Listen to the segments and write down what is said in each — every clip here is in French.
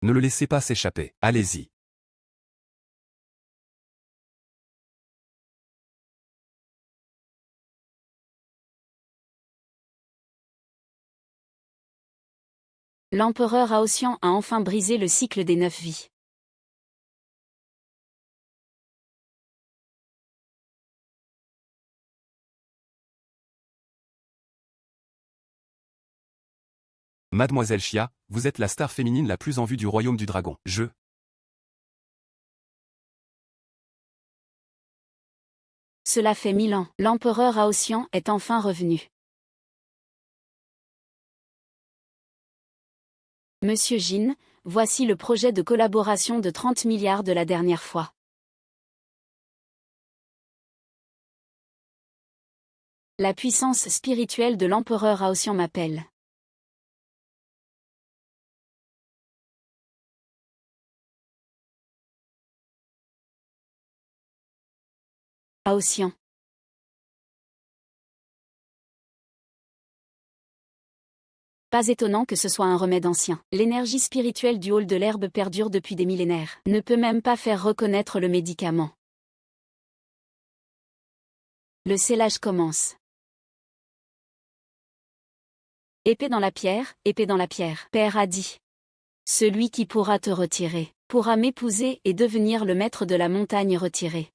Ne le laissez pas s'échapper. Allez-y. L'empereur Aotian a enfin brisé le cycle des 9 vies. Mademoiselle Xia, vous êtes la star féminine la plus en vue du royaume du dragon. Cela fait 1000 ans. L'empereur Aotian est enfin revenu. Monsieur Jin, voici le projet de collaboration de 30 milliards de la dernière fois. La puissance spirituelle de l'empereur Aotian m'appelle. Aotian. Pas étonnant que ce soit un remède ancien. L'énergie spirituelle du hall de l'herbe perdure depuis des millénaires. Ne peut même pas faire reconnaître le médicament. Le scellage commence. Épée dans la pierre, épée dans la pierre. Père a dit. Celui qui pourra te retirer, pourra m'épouser et devenir le maître de la montagne retirée.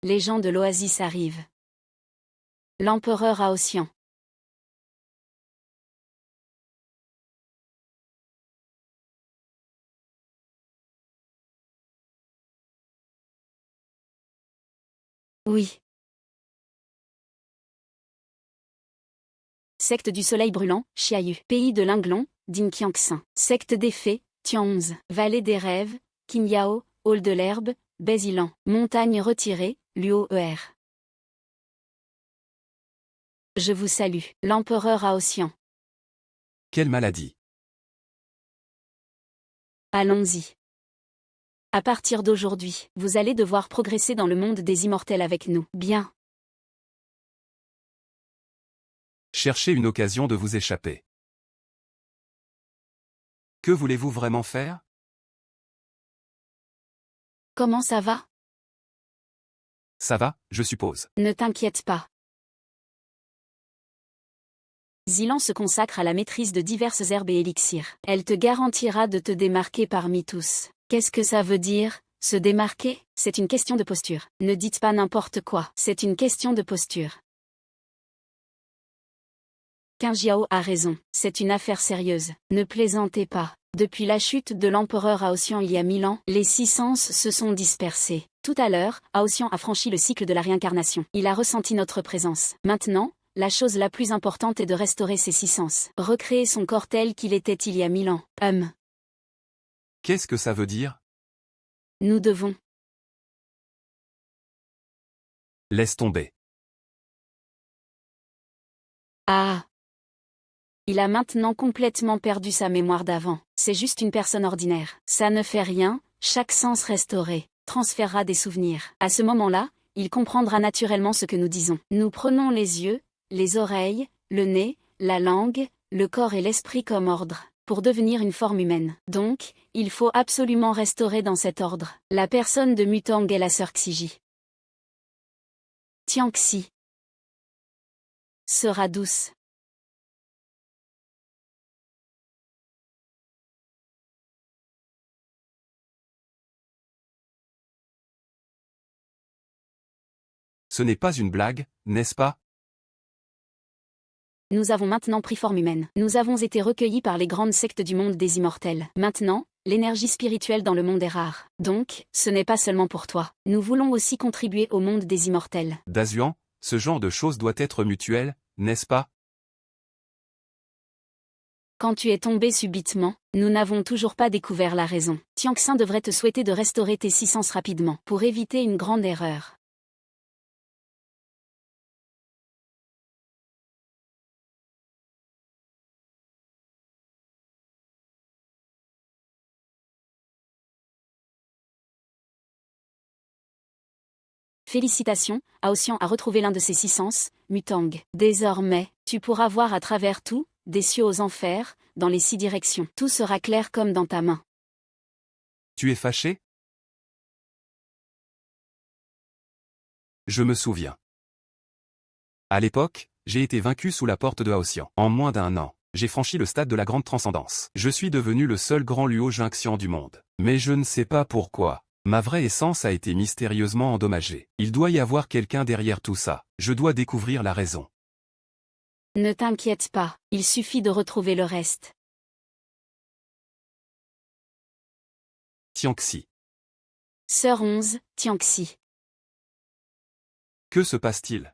Les gens de l'oasis arrivent. L'empereur Aotian. Oui. Secte du soleil brûlant, Xiaoyu. Pays de Linglong, Dinqiangxin. Secte des fées, Tianze. Vallée des rêves, Qinyao, hall de l'herbe, Bézilan. Montagne retirée, Luo-er. Je vous salue, l'empereur Aotian. Quelle maladie. Allons-y. À partir d'aujourd'hui, vous allez devoir progresser dans le monde des immortels avec nous. Bien. Cherchez une occasion de vous échapper. Que voulez-vous vraiment faire? Comment ça va? Ça va, je suppose. Ne t'inquiète pas. Zilan se consacre à la maîtrise de diverses herbes et élixirs. Elle te garantira de te démarquer parmi tous. Qu'est-ce que ça veut dire, se démarquer? C'est une question de posture. Ne dites pas n'importe quoi. C'est une question de posture. Qingjiao a raison. C'est une affaire sérieuse. Ne plaisantez pas. Depuis la chute de l'empereur Aotian il y a 1000 ans, les 6 sens se sont dispersés. Tout à l'heure, Aotian a franchi le cycle de la réincarnation. Il a ressenti notre présence. Maintenant, la chose la plus importante est de restaurer ses 6 sens. Recréer son corps tel qu'il était il y a 1000 ans. Qu'est-ce que ça veut dire? Nous devons. Laisse tomber. Ah. Il a maintenant complètement perdu sa mémoire d'avant. C'est juste une personne ordinaire. Ça ne fait rien, chaque sens restauré transférera des souvenirs. À ce moment-là, il comprendra naturellement ce que nous disons. Nous prenons les yeux, les oreilles, le nez, la langue, le corps et l'esprit comme ordre, pour devenir une forme humaine. Donc, il faut absolument restaurer dans cet ordre. La personne de Mutang est la sœur Xiji. Tianxi sera douce. Ce n'est pas une blague, n'est-ce pas? Nous avons maintenant pris forme humaine. Nous avons été recueillis par les grandes sectes du monde des immortels. Maintenant, l'énergie spirituelle dans le monde est rare. Donc, ce n'est pas seulement pour toi. Nous voulons aussi contribuer au monde des immortels. Dazuan, ce genre de choses doit être mutuel, n'est-ce pas? Quand tu es tombé subitement, nous n'avons toujours pas découvert la raison. Tianxin devrait te souhaiter de restaurer tes 6 sens rapidement, pour éviter une grande erreur. Félicitations, Aotian a retrouvé l'un de ses 6 sens, Mutang. Désormais, Tu pourras voir à travers tout, des cieux aux enfers, dans les 6 directions. Tout sera clair comme dans ta main. Tu es fâché? Je me souviens. À l'époque, j'ai été vaincu sous la porte de Haotian. En moins d'1 an, j'ai franchi le stade de la grande transcendance. Je suis devenu le seul grand Luo Jinxian du monde. Mais je ne sais pas pourquoi. Ma vraie essence a été mystérieusement endommagée. Il doit y avoir quelqu'un derrière tout ça. Je dois découvrir la raison. Ne t'inquiète pas, il suffit de retrouver le reste. Tianxi. Sœur 11, Tianxi. Que se passe-t-il?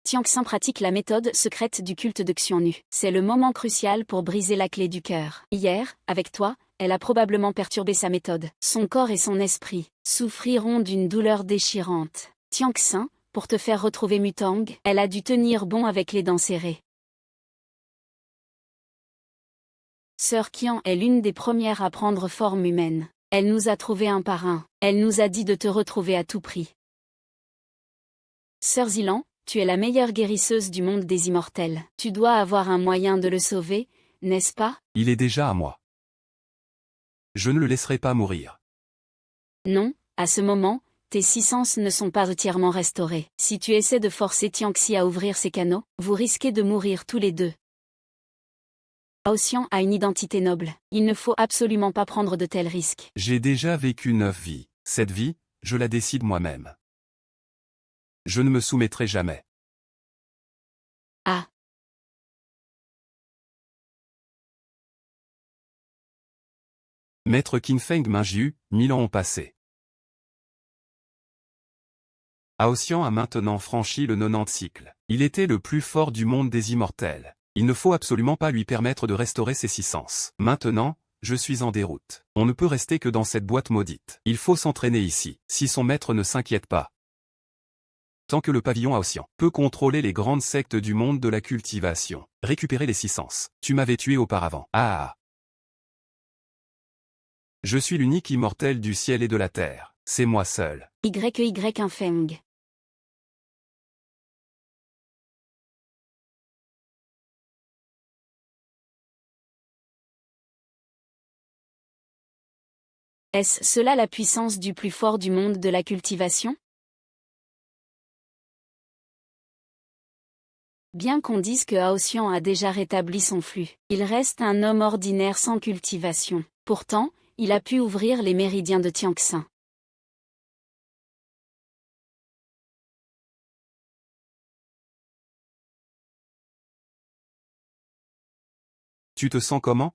Tianxin pratique la méthode secrète du culte de Xiannu. C'est le moment crucial pour briser la clé du cœur. Hier, avec toi, elle a probablement perturbé sa méthode. Son corps et son esprit souffriront d'une douleur déchirante. Tianxin, pour te faire retrouver Mutang, elle a dû tenir bon avec les dents serrées. Sœur Qian est l'une des premières à prendre forme humaine. Elle nous a trouvés un par un. Elle nous a dit de te retrouver à tout prix. Sœur Zilan, tu es la meilleure guérisseuse du monde des immortels. Tu dois avoir un moyen de le sauver, n'est-ce pas? Il est déjà à moi. Je ne le laisserai pas mourir. Non, à ce moment, tes 6 sens ne sont pas entièrement restaurés. Si tu essaies de forcer Tianxi à ouvrir ses canaux, vous risquez de mourir tous les deux. Haotian a une identité noble. Il ne faut absolument pas prendre de tels risques. J'ai déjà vécu 9 vies. Cette vie, je la décide moi-même. Je ne me soumettrai jamais. Ah. Maître Qinfeng Mingyu, 1000 ans ont passé. Haotian a maintenant franchi le 90 cycle. Il était le plus fort du monde des immortels. Il ne faut absolument pas lui permettre de restaurer ses 6 sens. Maintenant, je suis en déroute. On ne peut rester que dans cette boîte maudite. Il faut s'entraîner ici, si son maître ne s'inquiète pas. Tant que le pavillon Haotian peut contrôler les grandes sectes du monde de la cultivation, récupérer les 6 sens. Tu m'avais tué auparavant. Ah. Je suis l'unique immortel du ciel et de la terre. C'est moi seul. Y Feng. Est-ce cela la puissance du plus fort du monde de la cultivation? Bien qu'on dise que Haotian a déjà rétabli son flux, il reste un homme ordinaire sans cultivation. Pourtant, il a pu ouvrir les méridiens de Tianxin. Tu te sens comment?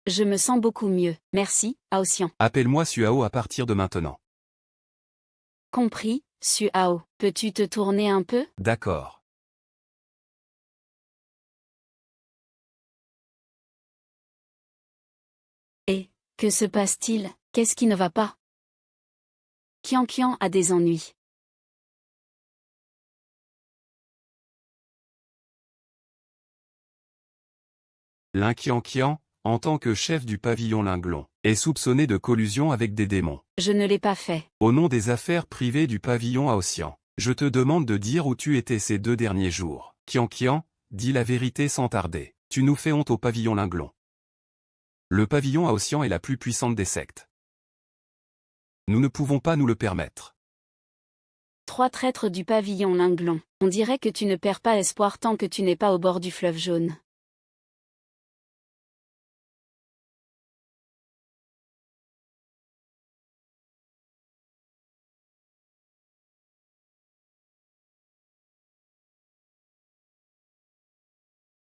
Je me sens beaucoup mieux, merci, Haotian. Appelle-moi Suao à partir de maintenant. Compris, Suao. Peux-tu te tourner un peu? D'accord. Et, que se passe-t-il? Qu'est-ce qui ne va pas? Qian a des ennuis. Qian, en tant que chef du pavillon Linglong, est soupçonné de collusion avec des démons. Je ne l'ai pas fait. Au nom des affaires privées du pavillon Haotian, je te demande de dire où tu étais ces 2 derniers jours. Qian, dis la vérité sans tarder. Tu nous fais honte au pavillon Linglong. Le pavillon Haotian est la plus puissante des sectes. Nous ne pouvons pas nous le permettre. 3 traîtres du pavillon Linglong. On dirait que tu ne perds pas espoir tant que tu n'es pas au bord du fleuve jaune.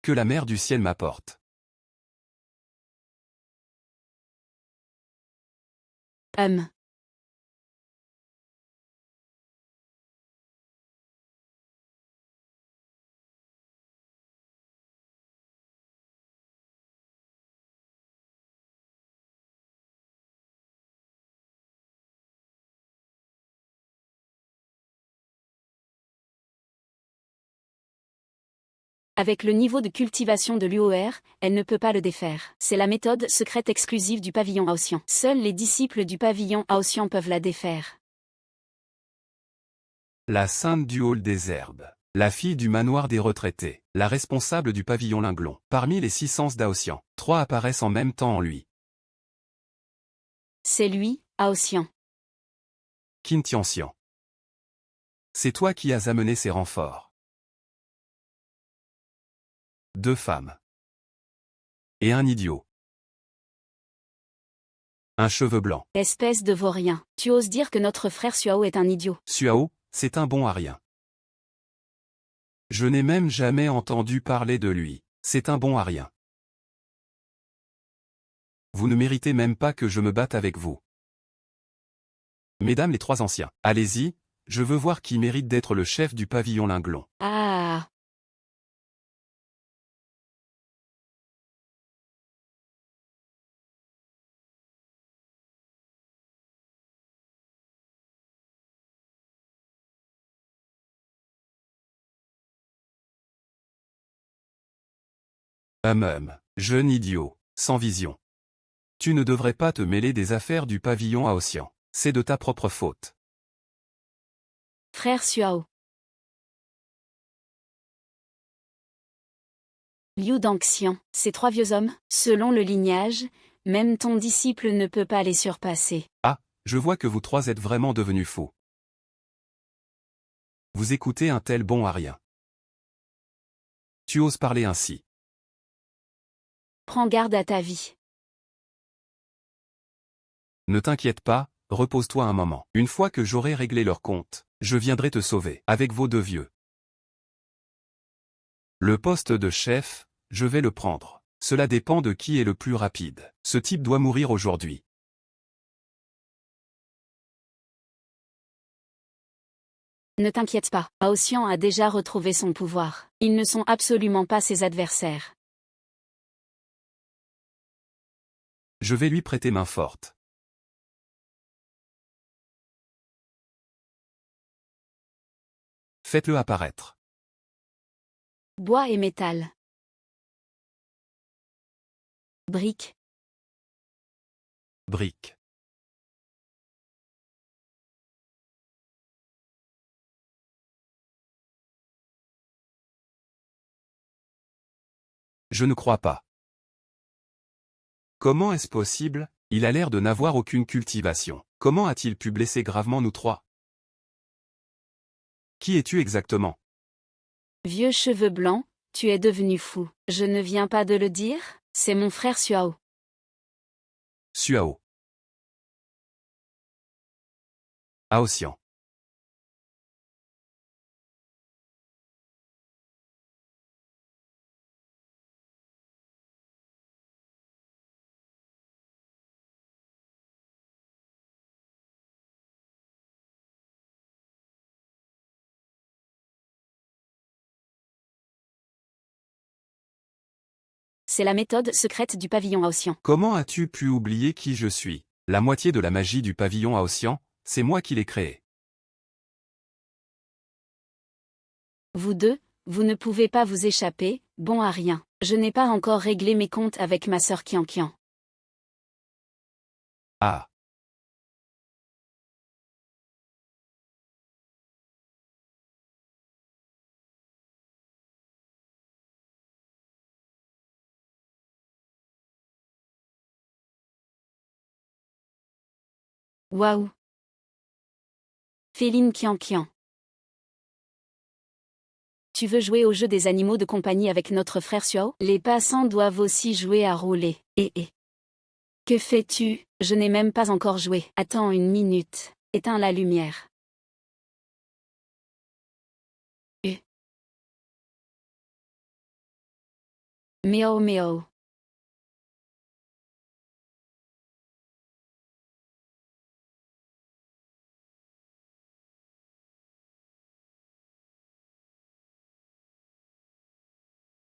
Que la mer du ciel m'apporte. Avec le niveau de cultivation de l'UOR, elle ne peut pas le défaire. C'est la méthode secrète exclusive du pavillon Haotian. Seuls les disciples du pavillon Haotian peuvent la défaire. La sainte du hall des herbes. La fille du manoir des retraités, la responsable du pavillon Linglon. Parmi les 6 sens d'Aotian, 3 apparaissent en même temps en lui. C'est lui, Aotian. Qin Tianxian. C'est toi qui as amené ces renforts. 2 femmes. Et un idiot. Un cheveu blanc. Espèce de vaurien. Tu oses dire que notre frère Suao est un idiot. Suao, c'est un bon à rien. Je n'ai même jamais entendu parler de lui. C'est un bon à rien. Vous ne méritez même pas que je me batte avec vous. Mesdames les 3 anciens, allez-y, je veux voir qui mérite d'être le chef du pavillon Linglon. Ah. Jeune idiot, sans vision. Tu ne devrais pas te mêler des affaires du pavillon Aotian. C'est de ta propre faute. Frère Suao. Liu Dangxian, ces 3 vieux hommes, selon le lignage, même ton disciple ne peut pas les surpasser. Ah, je vois que vous 3 êtes vraiment devenus fous. Vous écoutez un tel bon à rien. Tu oses parler ainsi. Prends garde à ta vie. Ne t'inquiète pas, repose-toi un moment. Une fois que j'aurai réglé leur compte, je viendrai te sauver, avec vos 2 vieux. Le poste de chef, je vais le prendre. Cela dépend de qui est le plus rapide. Ce type doit mourir aujourd'hui. Ne t'inquiète pas, Aotian a déjà retrouvé son pouvoir. Ils ne sont absolument pas ses adversaires. Je vais lui prêter main forte. Faites-le apparaître. Bois et métal. Brique. Brique. Je ne crois pas. Comment est-ce possible? Il a l'air de n'avoir aucune cultivation. Comment a-t-il pu blesser gravement nous 3? Qui es-tu exactement? Vieux cheveux blancs, tu es devenu fou. Je ne viens pas de le dire, c'est mon frère Suao. Suao. Aotian. C'est la méthode secrète du pavillon Aotian. Comment as-tu pu oublier qui je suis? La moitié de la magie du pavillon Aotian, c'est moi qui l'ai créée. Vous 2, vous ne pouvez pas vous échapper, bon à rien. Je n'ai pas encore réglé mes comptes avec ma sœur Qianqian. Ah. Waouh. Féline Qianqian. Tu veux jouer au jeu des animaux de compagnie avec notre frère Suao? Les passants doivent aussi jouer à rouler. Que fais-tu? Je n'ai même pas encore joué. Attends une minute. Éteins la lumière. Miao miao.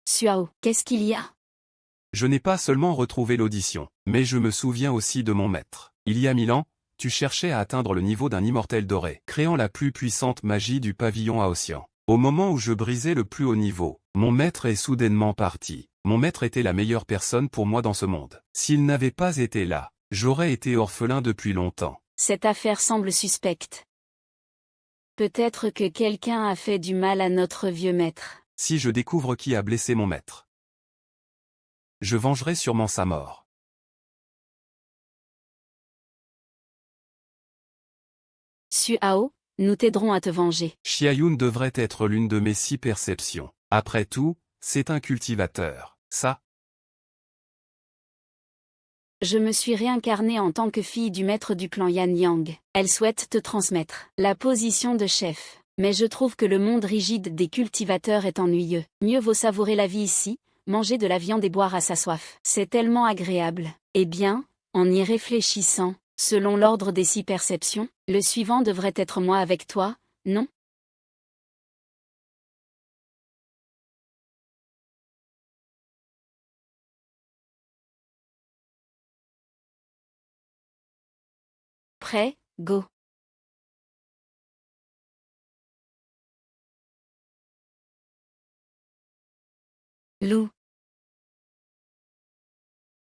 Suao, qu'est-ce qu'il y a? Je n'ai pas seulement retrouvé l'audition, mais je me souviens aussi de mon maître. Il y a 1000 ans, tu cherchais à atteindre le niveau d'un immortel doré, créant la plus puissante magie du pavillon Aotian. Au moment où je brisais le plus haut niveau, mon maître est soudainement parti. Mon maître était la meilleure personne pour moi dans ce monde. S'il n'avait pas été là, j'aurais été orphelin depuis longtemps. Cette affaire semble suspecte. Peut-être que quelqu'un a fait du mal à notre vieux maître. Si je découvre qui a blessé mon maître, je vengerai sûrement sa mort. Suao, nous t'aiderons à te venger. Xiaoyun devrait être l'une de mes 6 perceptions. Après tout, c'est un cultivateur. Ça, Je me suis réincarnée en tant que fille du maître du clan Yan Yang. Elle souhaite te transmettre la position de chef. Mais je trouve que le monde rigide des cultivateurs est ennuyeux. Mieux vaut savourer la vie ici, manger de la viande et boire à sa soif. C'est tellement agréable. Eh bien, en y réfléchissant, selon l'ordre des 6 perceptions, le suivant devrait être moi avec toi, non? Prêt, go. Lou.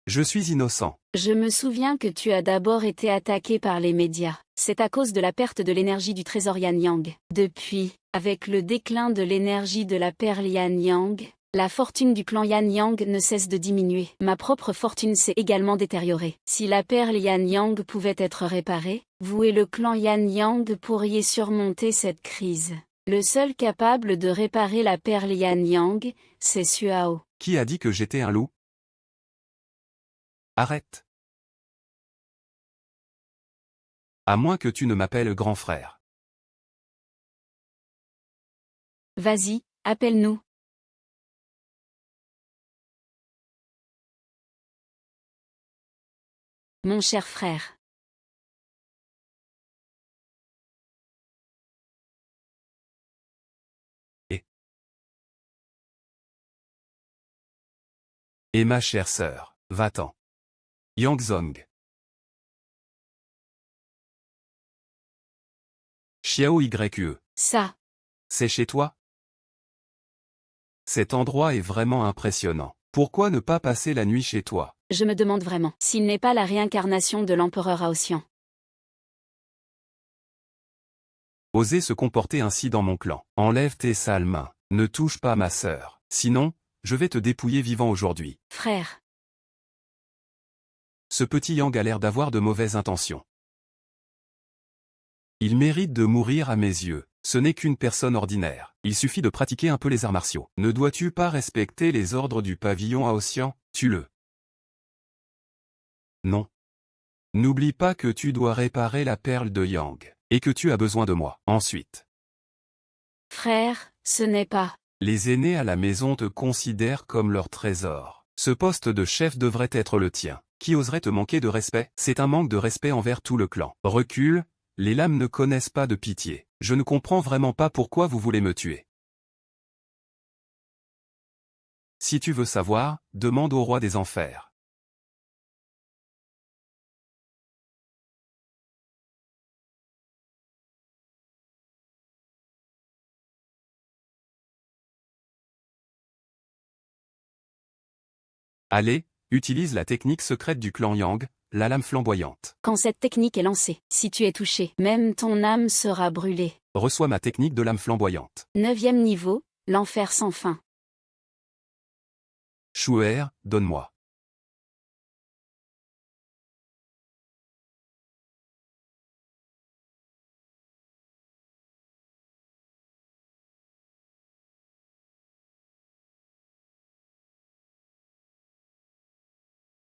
je suis innocent. Je me souviens que tu as d'abord été attaqué par les médias. C'est à cause de la perte de l'énergie du trésor Yan Yang. Depuis, avec le déclin de l'énergie de la perle Yan Yang, la fortune du clan Yan Yang ne cesse de diminuer. Ma propre fortune s'est également détériorée. Si la perle Yan Yang pouvait être réparée, vous et le clan Yan Yang pourriez surmonter cette crise. Le seul capable de réparer la perle Yan Yang, c'est Suao. Qui a dit que j'étais un loup? Arrête. À moins que tu ne m'appelles grand frère. Vas-y, appelle-nous. Mon cher frère. Et ma chère sœur, va-t'en. Yangzong. Xiao YE. Ça. C'est chez toi? Cet endroit est vraiment impressionnant. Pourquoi ne pas passer la nuit chez toi? Je me demande vraiment s'il n'est pas la réincarnation de l'empereur Aotian. Oser se comporter ainsi dans mon clan. Enlève tes sales mains. Ne touche pas ma sœur. Sinon, je vais te dépouiller vivant aujourd'hui. Frère. Ce petit Yang a l'air d'avoir de mauvaises intentions. Il mérite de mourir à mes yeux. Ce n'est qu'une personne ordinaire. Il suffit de pratiquer un peu les arts martiaux. Ne dois-tu pas respecter les ordres du pavillon Aotian? Tue-le. Non. N'oublie pas que tu dois réparer la perle de Yang, et que tu as besoin de moi. Ensuite, Frère, ce n'est pas. les aînés à la maison te considèrent comme leur trésor. Ce poste de chef devrait être le tien. Qui oserait te manquer de respect? C'est un manque de respect envers tout le clan. Recule, les lames ne connaissent pas de pitié. Je ne comprends vraiment pas pourquoi vous voulez me tuer. Si tu veux savoir, demande au roi des enfers. Allez, utilise la technique secrète du clan Yang, la lame flamboyante. Quand cette technique est lancée, si tu es touché, même ton âme sera brûlée. Reçois ma technique de lame flamboyante. 9e niveau, l'enfer sans fin. Chouer, donne-moi.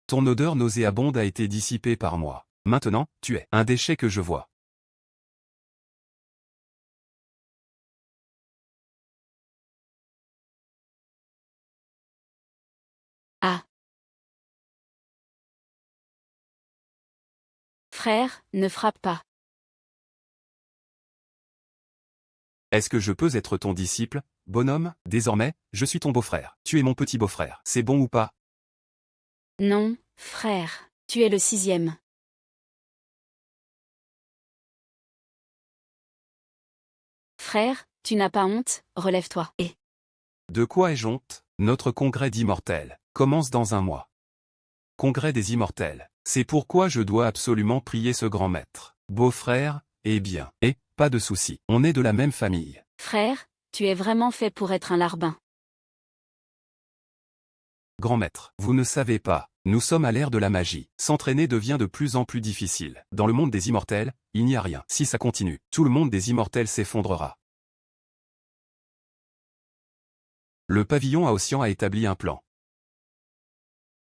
Ton odeur nauséabonde a été dissipée par moi. Maintenant, tu es un déchet que je vois. Ah. Frère, ne frappe pas. Est-ce que je peux être ton disciple, bonhomme? Désormais, je suis ton beau-frère. Tu es mon petit beau-frère. C'est bon ou pas? Non, frère, tu es le 6e. Frère, tu n'as pas honte, relève-toi. Et De quoi ai-je honte? Notre congrès d'immortels commence dans un mois. Congrès des immortels. C'est pourquoi je dois absolument prier ce grand maître. Beau-frère, eh bien. Et, pas de souci. On est de la même famille. Frère, tu es vraiment fait pour être un larbin. Grand maître, vous ne savez pas, nous sommes à l'ère de la magie. S'entraîner devient de plus en plus difficile. Dans le monde des immortels, il n'y a rien. Si ça continue, tout le monde des immortels s'effondrera. Le pavillon Aotian a établi un plan.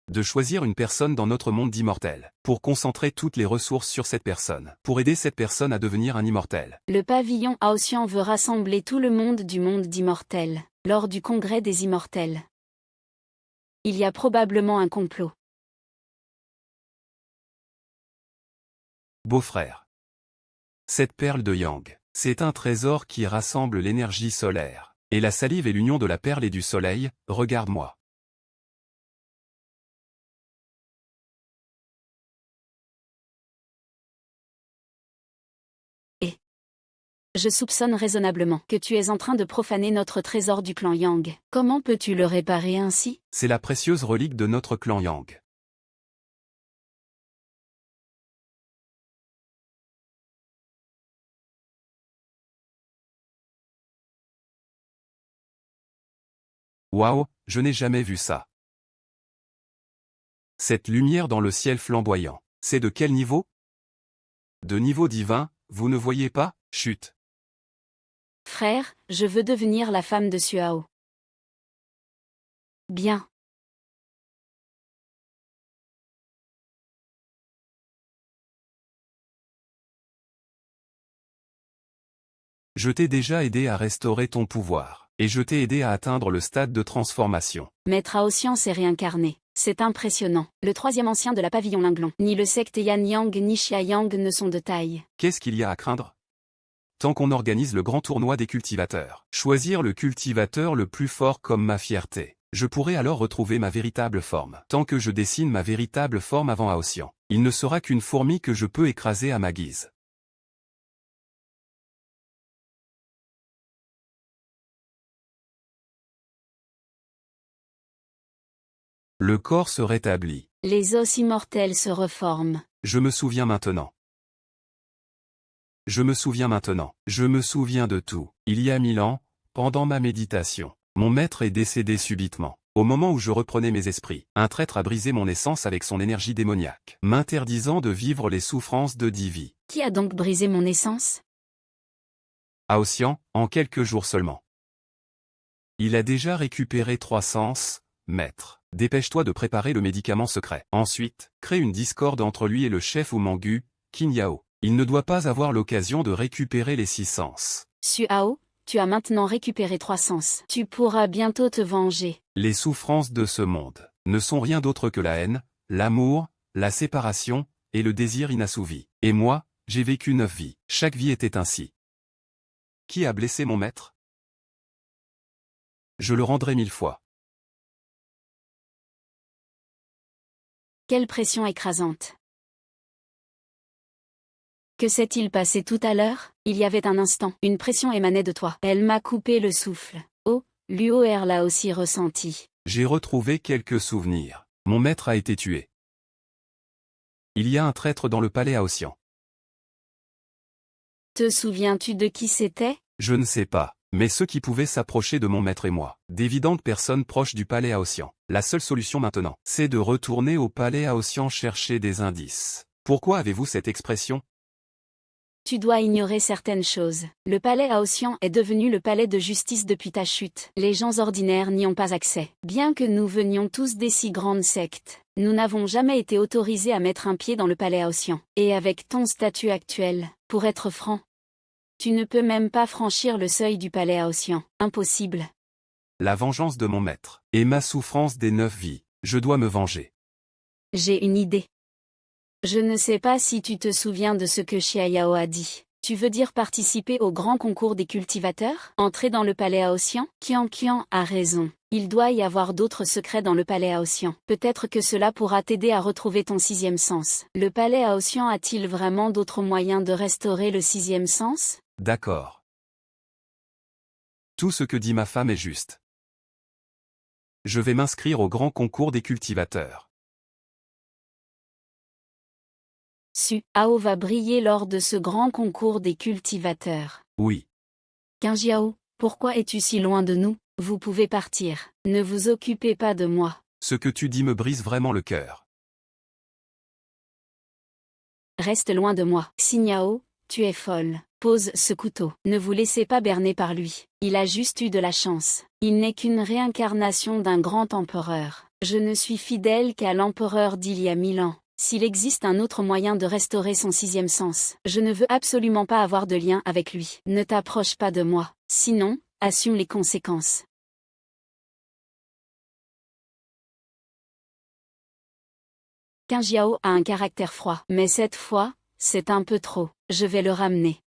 De choisir une personne dans notre monde d'immortels, pour concentrer toutes les ressources sur cette personne, pour aider cette personne à devenir un immortel. Le pavillon Aotian veut rassembler tout le monde du monde d'immortels, lors du congrès des immortels. Il y a probablement un complot. Beau-frère. Cette perle de Yang, c'est un trésor qui rassemble l'énergie solaire. Et la salive et l'union de la perle et du soleil, regarde-moi. Et je soupçonne raisonnablement que tu es en train de profaner notre trésor du clan Yang. Comment peux-tu le réparer ainsi? C'est la précieuse relique de notre clan Yang. Waouh, je n'ai jamais vu ça. Cette lumière dans le ciel flamboyant, c'est de quel niveau? De niveau divin, vous ne voyez pas? Chut. Frère, je veux devenir la femme de Suao. Bien. Je t'ai déjà aidé à restaurer ton pouvoir, et je t'ai aidé à atteindre le stade de transformation. Maître Aotian s'est réincarné. C'est impressionnant. Le troisième ancien de la pavillon Linglong. Ni le secte Yan Yang ni Xia Yang ne sont de taille. Qu'est-ce qu'il y a à craindre? Tant qu'on organise le grand tournoi des cultivateurs, choisir le cultivateur le plus fort comme ma fierté, je pourrai alors retrouver ma véritable forme. Tant que je dessine ma véritable forme avant Aotian, il ne sera qu'une fourmi que je peux écraser à ma guise. Le corps se rétablit. Les os immortels se reforment. Je me souviens maintenant. Je me souviens maintenant. Je me souviens de tout. Il y a 1000 ans, pendant ma méditation, mon maître est décédé subitement. Au moment où je reprenais mes esprits, un traître a brisé mon essence avec son énergie démoniaque, m'interdisant de vivre les souffrances de Divi. Qui a donc brisé mon essence? Aotian, en quelques jours seulement. Il a déjà récupéré 3 sens, maître. Dépêche-toi de préparer le médicament secret. Ensuite, crée une discorde entre lui et le chef Umangu, Qin Yao. Il ne doit pas avoir l'occasion de récupérer les 6 sens. Suao, tu as maintenant récupéré 3 sens. Tu pourras bientôt te venger. Les souffrances de ce monde ne sont rien d'autre que la haine, l'amour, la séparation, et le désir inassouvi. Et moi, j'ai vécu 9 vies. Chaque vie était ainsi. Qui a blessé mon maître? Je le rendrai 1000 fois. Quelle pression écrasante. Que s'est-il passé tout à l'heure? Il y avait un instant, une pression émanait de toi. Elle m'a coupé le souffle. Oh, Luo'er l'a aussi ressenti. J'ai retrouvé quelques souvenirs. Mon maître a été tué. Il y a un traître dans le palais Aotian. Te souviens-tu de qui c'était? Je ne sais pas, mais ceux qui pouvaient s'approcher de mon maître et moi, d'évidentes personnes proches du palais Aotian. La seule solution maintenant, c'est de retourner au palais Aotian chercher des indices. Pourquoi avez-vous cette expression? Tu dois ignorer certaines choses. Le palais Aotian est devenu le palais de justice depuis ta chute. Les gens ordinaires n'y ont pas accès. Bien que nous venions tous des si grandes sectes, nous n'avons jamais été autorisés à mettre un pied dans le palais Aotian. Et avec ton statut actuel, pour être franc, tu ne peux même pas franchir le seuil du palais Aotian. Impossible. La vengeance de mon maître, et ma souffrance des 9 vies, je dois me venger. J'ai une idée. Je ne sais pas si tu te souviens de ce que Xia Yao a dit. Tu veux dire participer au grand concours des cultivateurs? Entrer dans le palais Aotian? Qian a raison. Il doit y avoir d'autres secrets dans le palais Aotian. Peut-être que cela pourra t'aider à retrouver ton 6e sens. Le palais Aotian a-t-il vraiment d'autres moyens de restaurer le 6e sens? D'accord. Tout ce que dit ma femme est juste. Je vais m'inscrire au grand concours des cultivateurs. Suao va briller lors de ce grand concours des cultivateurs. Oui. Qin Jiao, pourquoi es-tu si loin de nous? Vous pouvez partir. Ne vous occupez pas de moi. Ce que tu dis me brise vraiment le cœur. Reste loin de moi. Xinyao, tu es folle. Pose ce couteau. Ne vous laissez pas berner par lui. Il a juste eu de la chance. Il n'est qu'une réincarnation d'un grand empereur. Je ne suis fidèle qu'à l'empereur d'il y a 1000 ans. S'il existe un autre moyen de restaurer son sixième sens, je ne veux absolument pas avoir de lien avec lui. Ne t'approche pas de moi. Sinon, assume les conséquences. Qin Jiao a un caractère froid. Mais cette fois, c'est un peu trop. Je vais le ramener.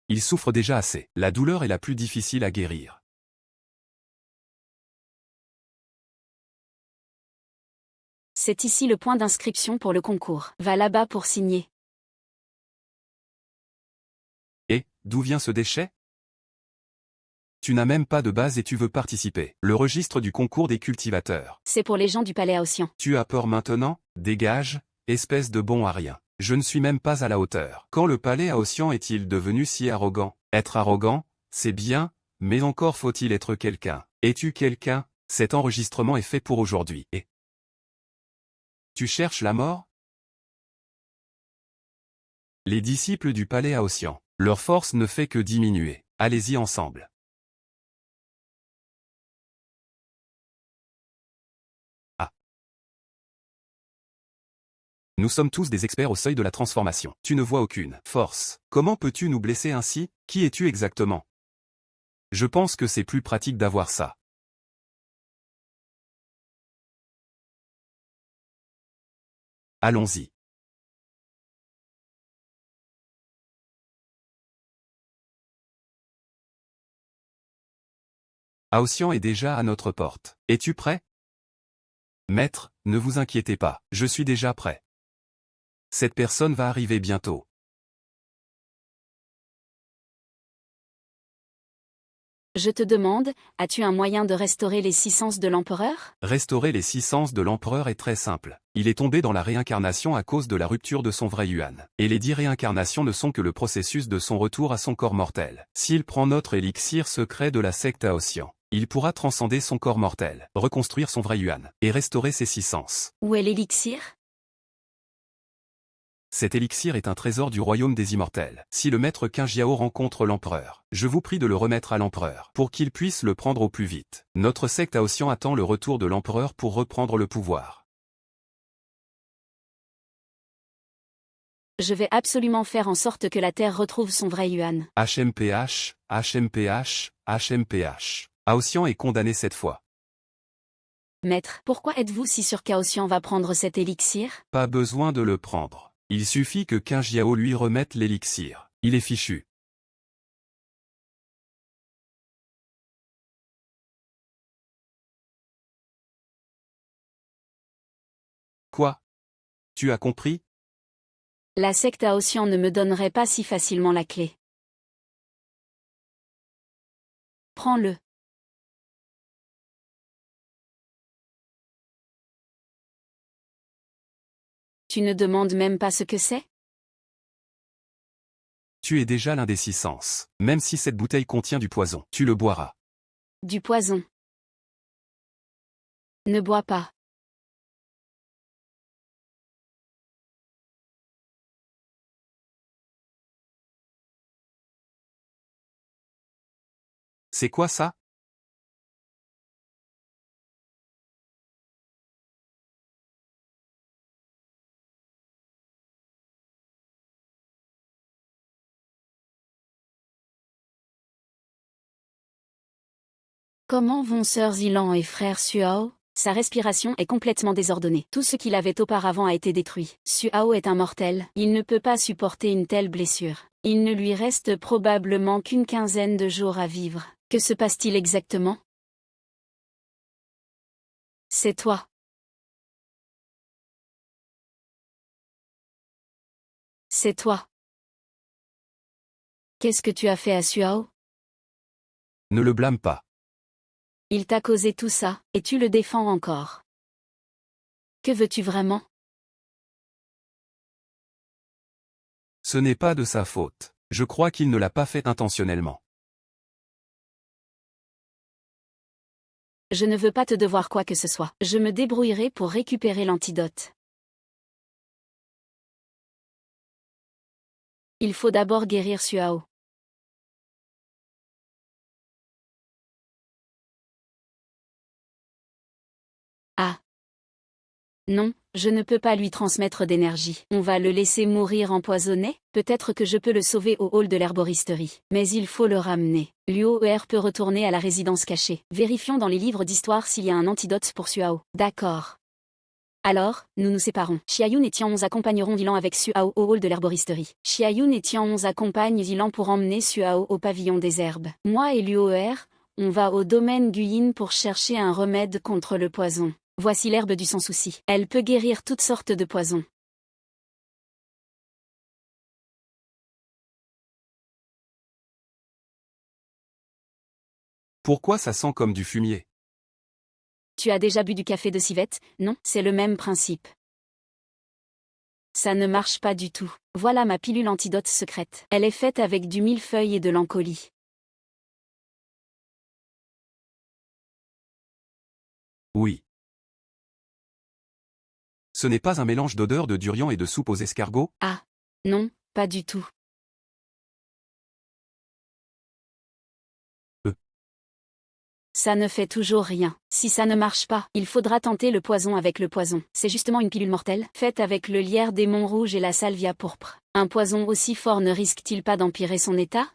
Il souffre déjà assez. La douleur est la plus difficile à guérir. C'est ici le point d'inscription pour le concours. Va là-bas pour signer. Et, d'où vient ce déchet? Tu n'as même pas de base et tu veux participer. Le registre du concours des cultivateurs. C'est pour les gens du palais Aotian. Tu as peur maintenant? Dégage, espèce de bon à rien. Je ne suis même pas à la hauteur. Quand le palais Aotian est-il devenu si arrogant? Être arrogant, c'est bien, mais encore faut-il être quelqu'un. Es-tu quelqu'un? Cet enregistrement est fait pour aujourd'hui. Et tu cherches la mort? Les disciples du palais Aotian. Leur force ne fait que diminuer. Allez-y ensemble. Ah. Nous sommes tous des experts au seuil de la transformation. Tu ne vois aucune force. Comment peux-tu nous blesser ainsi? Qui es-tu exactement? Je pense que c'est plus pratique d'avoir ça. Allons-y. Aotian est déjà à notre porte. Es-tu prêt? Maître, ne vous inquiétez pas, je suis déjà prêt. Cette personne va arriver bientôt. Je te demande, as-tu un moyen de restaurer les 6 sens de l'empereur? Restaurer les 6 sens de l'empereur est très simple. Il est tombé dans la réincarnation à cause de la rupture de son vrai Yuan. Et les 10 réincarnations ne sont que le processus de son retour à son corps mortel. S'il prend notre élixir secret de la secte Aotian, il pourra transcender son corps mortel, reconstruire son vrai Yuan, et restaurer ses 6 sens. Où est l'élixir? Cet élixir est un trésor du royaume des immortels. Si le maître Qin Jiao rencontre l'empereur, je vous prie de le remettre à l'empereur, pour qu'il puisse le prendre au plus vite. Notre secte Aotian attend le retour de l'empereur pour reprendre le pouvoir. Je vais absolument faire en sorte que la Terre retrouve son vrai Yuan. HMPH, HMPH, HMPH. Aotian est condamné cette fois. Maître, pourquoi êtes-vous si sûr qu'Aotian va prendre cet élixir? Pas besoin de le prendre. Il suffit que Qin Jiao lui remette l'élixir. Il est fichu. Quoi? Tu as compris? La secte Aotian ne me donnerait pas si facilement la clé. Prends-le. Tu ne demandes même pas ce que c'est? Tu es déjà l'un des 6 sens. Même si cette bouteille contient du poison, tu le boiras. Du poison. Ne bois pas. C'est quoi ça? Comment vont sœur Zilan et frère Suao? Sa respiration est complètement désordonnée. Tout ce qu'il avait auparavant a été détruit. Suao est un mortel. Il ne peut pas supporter une telle blessure. Il ne lui reste probablement qu'une quinzaine de jours à vivre. Que se passe-t-il exactement? C'est toi. C'est toi. Qu'est-ce que tu as fait à Suao? Ne le blâme pas. Il t'a causé tout ça, et tu le défends encore. Que veux-tu vraiment? Ce n'est pas de sa faute. Je crois qu'il ne l'a pas fait intentionnellement. Je ne veux pas te devoir quoi que ce soit. Je me débrouillerai pour récupérer l'antidote. Il faut d'abord guérir Suao. Ah. Non, je ne peux pas lui transmettre d'énergie. On va le laisser mourir empoisonné? Peut-être que je peux le sauver au hall de l'herboristerie. Mais il faut le ramener. Luoer peut retourner à la résidence cachée. Vérifions dans les livres d'histoire s'il y a un antidote pour Suao. D'accord. Alors, nous nous séparons. Xiaoyun et Tianhong accompagneront Yilan avec Suao au hall de l'herboristerie. Xiaoyun et Tianhong accompagnent Yilan pour emmener Suao au pavillon des herbes. Moi et Luoer, on va au domaine Guyin pour chercher un remède contre le poison. Voici l'herbe du sans-souci. Elle peut guérir toutes sortes de poisons. Pourquoi ça sent comme du fumier? Tu as déjà bu du café de civette? Non, c'est le même principe. Ça ne marche pas du tout. Voilà ma pilule antidote secrète. Elle est faite avec du millefeuille et de l'encolie. Oui. Ce n'est pas un mélange d'odeur de durian et de soupe aux escargots? Ah. Non, pas du tout. Ça ne fait toujours rien. Si ça ne marche pas, il faudra tenter le poison avec le poison. C'est justement une pilule mortelle, faite avec le lierre des monts rouges et la salvia pourpre. Un poison aussi fort ne risque-t-il pas d'empirer son état?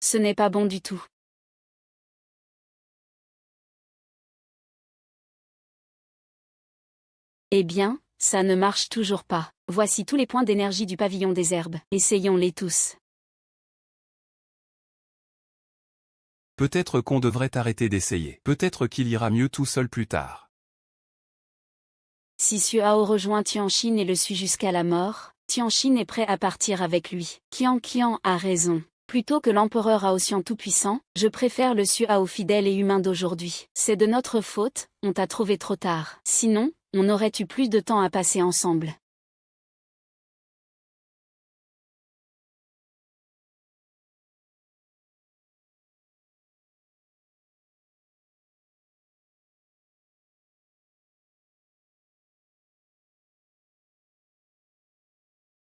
Ce n'est pas bon du tout. Eh bien, ça ne marche toujours pas. Voici tous les points d'énergie du pavillon des herbes. Essayons-les tous. Peut-être qu'on devrait arrêter d'essayer. Peut-être qu'il ira mieux tout seul plus tard. Si Suao rejoint Tianxin et le suit jusqu'à la mort, Tianxin est prêt à partir avec lui. Qian a raison. Plutôt que l'empereur Aotian tout-puissant, je préfère le Suao fidèle et humain d'aujourd'hui. C'est de notre faute, on t'a trouvé trop tard. Sinon, on aurait eu plus de temps à passer ensemble.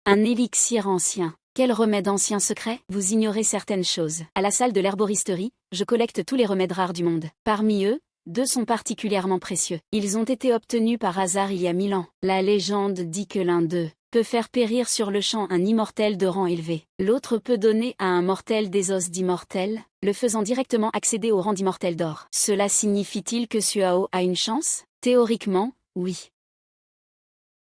Un élixir ancien. Quel remède ancien secret? Vous ignorez certaines choses. À la salle de l'herboristerie, je collecte tous les remèdes rares du monde. Parmi eux, 2 sont particulièrement précieux. Ils ont été obtenus par hasard il y a 1000 ans. La légende dit que l'un d'eux peut faire périr sur le champ un immortel de rang élevé. L'autre peut donner à un mortel des os d'immortel, le faisant directement accéder au rang d'immortel d'or. Cela signifie-t-il que Suao a une chance? Théoriquement, oui.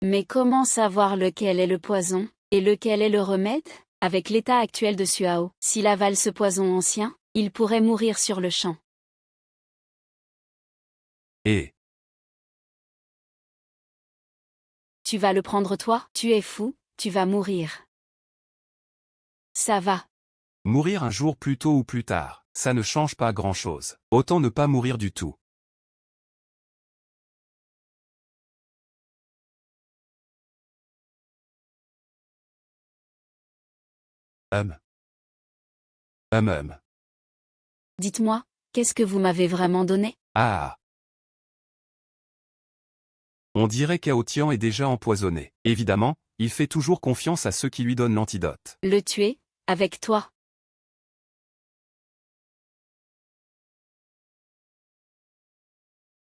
Mais comment savoir lequel est le poison? Et lequel est le remède? Avec l'état actuel de Suao, s'il avale ce poison ancien, il pourrait mourir sur le champ. Et Tu vas le prendre toi? Tu es fou, tu vas mourir. Ça va. mourir un jour plus tôt ou plus tard, ça ne change pas grand-chose. Autant ne pas mourir du tout. Hum. Dites-moi, qu'est-ce que vous m'avez vraiment donné? Ah. On dirait qu'Aotian est déjà empoisonné. Évidemment, il fait toujours confiance à ceux qui lui donnent l'antidote. Le tuer? Avec toi?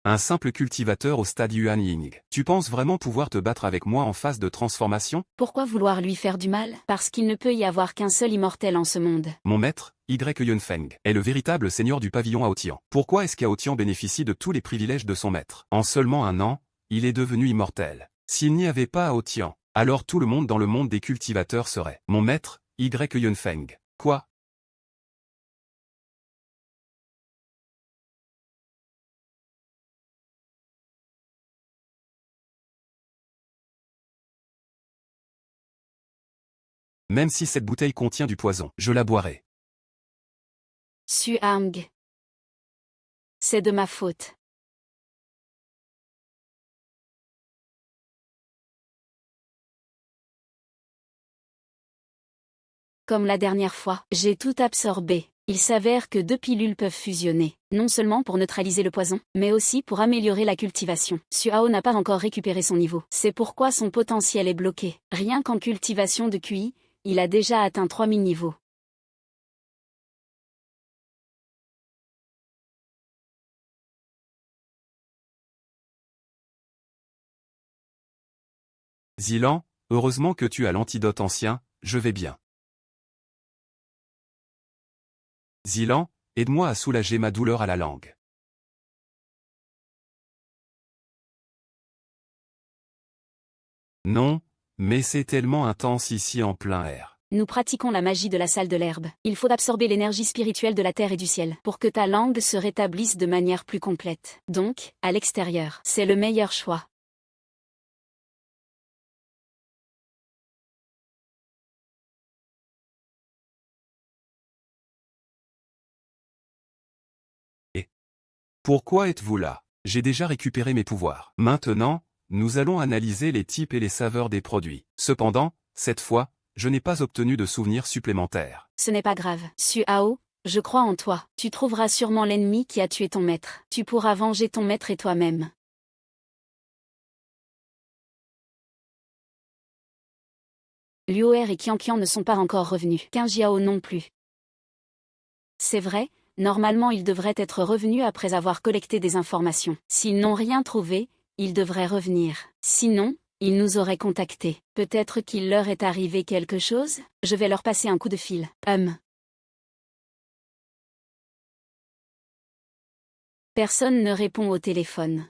Un simple cultivateur au stade Yuan Ying. Tu penses vraiment pouvoir te battre avec moi en phase de transformation? Pourquoi vouloir lui faire du mal? Parce qu'il ne peut y avoir qu'un seul immortel en ce monde. Mon maître, Yunfeng, est le véritable seigneur du pavillon Aotian. Pourquoi est-ce qu'Aotian bénéficie de tous les privilèges de son maître? En seulement un an, il est devenu immortel. S'il n'y avait pas Aotian, alors tout le monde dans le monde des cultivateurs serait mon maître, Yunfeng. Quoi? Même si cette bouteille contient du poison, je la boirai. Suang. C'est de ma faute. Comme la dernière fois, j'ai tout absorbé. Il s'avère que 2 pilules peuvent fusionner, non seulement pour neutraliser le poison, mais aussi pour améliorer la cultivation. Suao n'a pas encore récupéré son niveau. C'est pourquoi son potentiel est bloqué. Rien qu'en cultivation de QI, il a déjà atteint 3000 niveaux. Zilan, heureusement que tu as l'antidote ancien, je vais bien. Zilan, aide-moi à soulager ma douleur à la langue. Non, mais c'est tellement intense ici en plein air. Nous pratiquons la magie de la salle de l'herbe. Il faut absorber l'énergie spirituelle de la terre et du ciel pour que ta langue se rétablisse de manière plus complète. Donc, à l'extérieur, c'est le meilleur choix. Pourquoi êtes-vous là? J'ai déjà récupéré mes pouvoirs. Maintenant, nous allons analyser les types et les saveurs des produits. Cependant, cette fois, je n'ai pas obtenu de souvenirs supplémentaires. Ce n'est pas grave. Suao, je crois en toi. Tu trouveras sûrement l'ennemi qui a tué ton maître. Tu pourras venger ton maître et toi-même. Luo'er et Qianqian ne sont pas encore revenus. Qingjiao non plus. C'est vrai, normalement ils devraient être revenus après avoir collecté des informations. S'ils n'ont rien trouvé, ils devraient revenir. Sinon, ils nous auraient contactés. Peut-être qu'il leur est arrivé quelque chose? Je vais leur passer un coup de fil. Personne ne répond au téléphone.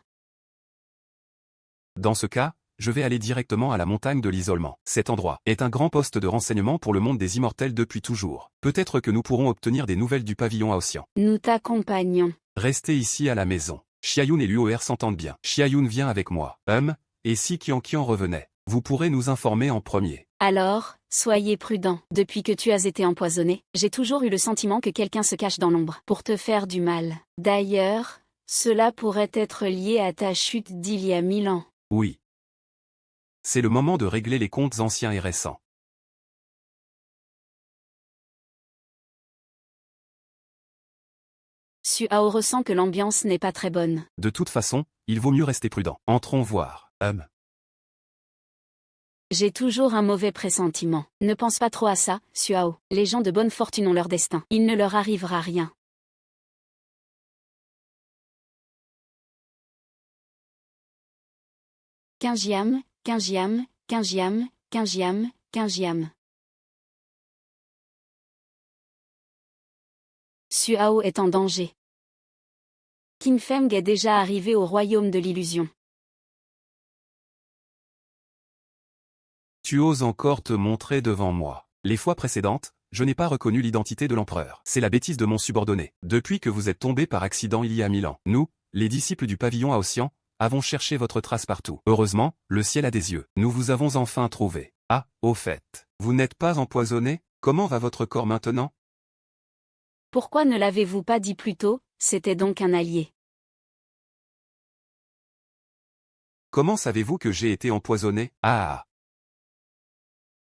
Dans ce cas, je vais aller directement à la montagne de l'isolement. Cet endroit est un grand poste de renseignement pour le monde des immortels depuis toujours. Peut-être que nous pourrons obtenir des nouvelles du pavillon Aotian. Nous t'accompagnons. Restez ici à la maison. Xiaoyun et Luo'er s'entendent bien. Xiaoyun vient avec moi. Et si Qianqian revenait, vous pourrez nous informer en premier. Alors, soyez prudents. Depuis que tu as été empoisonné, j'ai toujours eu le sentiment que quelqu'un se cache dans l'ombre pour te faire du mal. D'ailleurs, cela pourrait être lié à ta chute d'il y a 1000 ans. Oui. C'est le moment de régler les comptes anciens et récents. Suao ressent que l'ambiance n'est pas très bonne. De toute façon, il vaut mieux rester prudent. Entrons voir. J'ai toujours un mauvais pressentiment. Ne pense pas trop à ça, Suao. Les gens de bonne fortune ont leur destin. Il ne leur arrivera rien. Qingjiam, Qingjiam, Qingjiam, Qingjiam, Qingjiam. Suao est en danger. Qin Feng est déjà arrivé au royaume de l'illusion. Tu oses encore te montrer devant moi. Les fois précédentes, je n'ai pas reconnu l'identité de l'empereur. C'est la bêtise de mon subordonné. Depuis que vous êtes tombé par accident il y a 1000 ans, nous, les disciples du pavillon Aotian, avons cherché votre trace partout. Heureusement, le ciel a des yeux. Nous vous avons enfin trouvé. Ah, au fait, vous n'êtes pas empoisonné? Comment va votre corps maintenant? Pourquoi ne l'avez-vous pas dit plus tôt? C'était donc un allié. Comment savez-vous que j'ai été empoisonné? Ah!